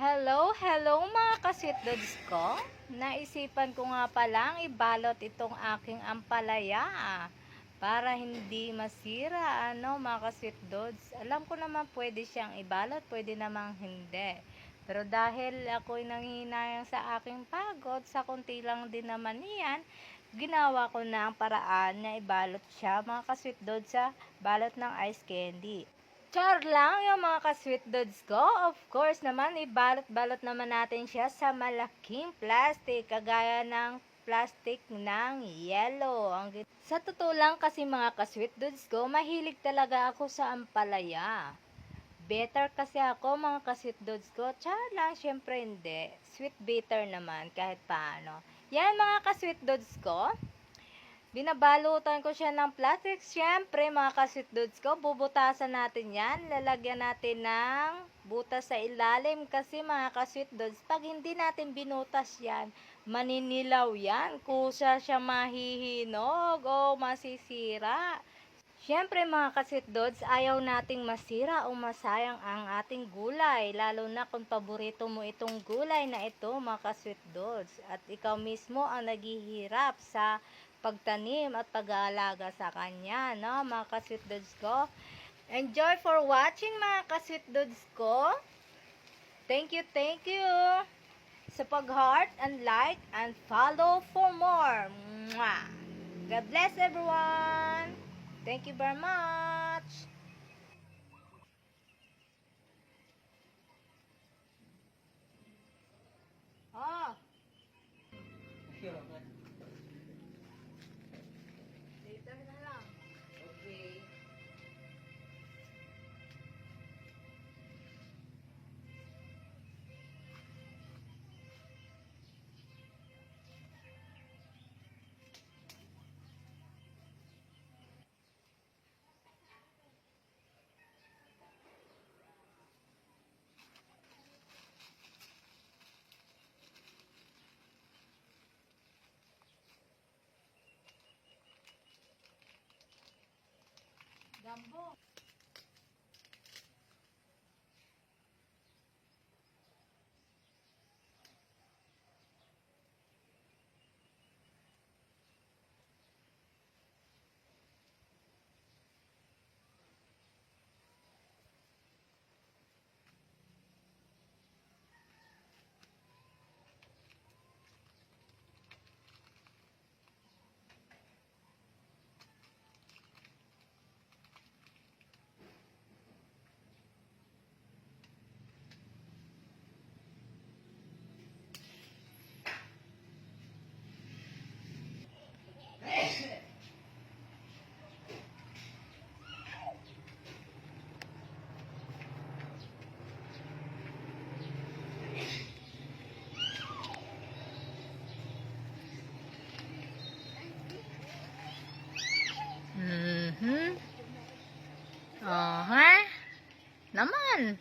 Hello mga ka-sweet dudes ko. Naisipan ko nga palang ibalot itong aking ampalaya para hindi masira, mga ka-sweet dudes. Alam ko naman pwede siyang ibalot, pwede namang hindi. Pero dahil ako'y nanghihinayang sa aking pagod, sa konti lang din naman iyan, ginawa ko na ang paraan na ibalot siya mga ka-sweet dudes sa balot ng ice candy. Char lang yung mga ka-sweet dudes ko. Of course naman, ibalot-balot naman natin siya sa malaking plastic, kagaya ng plastic ng yellow. Sa totoo lang kasi mga ka-sweet dudes ko, mahilig talaga ako sa ampalaya. Better kasi ako mga ka-sweet dudes ko. Char lang, syempre hindi. Sweet bitter naman kahit paano. Yan mga ka-sweet dudes ko. Binabalutan ko siya ng plastic. Siyempre, mga ka-sweet dudes ko, bubutasan natin yan. Lalagyan natin ng butas sa ilalim. Kasi mga ka-sweet dudes, pag hindi natin binutas yan, maninilaw yan. Kusa siya mahihinog o masisira. Siyempre mga ka-sweet dudes, ayaw nating masira o masayang ang ating gulay. Lalo na kung paborito mo itong gulay na ito mga ka-sweet dudes. At ikaw mismo ang naghihirap sa pagtanim at pag-aalaga sa kanya, no, mga ka-sweet dudes ko. Enjoy for watching mga ka-sweet dudes ko. Thank you sa pag-heart and like and follow for more. Mwah! God bless everyone. Thank you very much. Oh, later na lang. Okay. Gambo. Mhm. Oh, ha? Naman.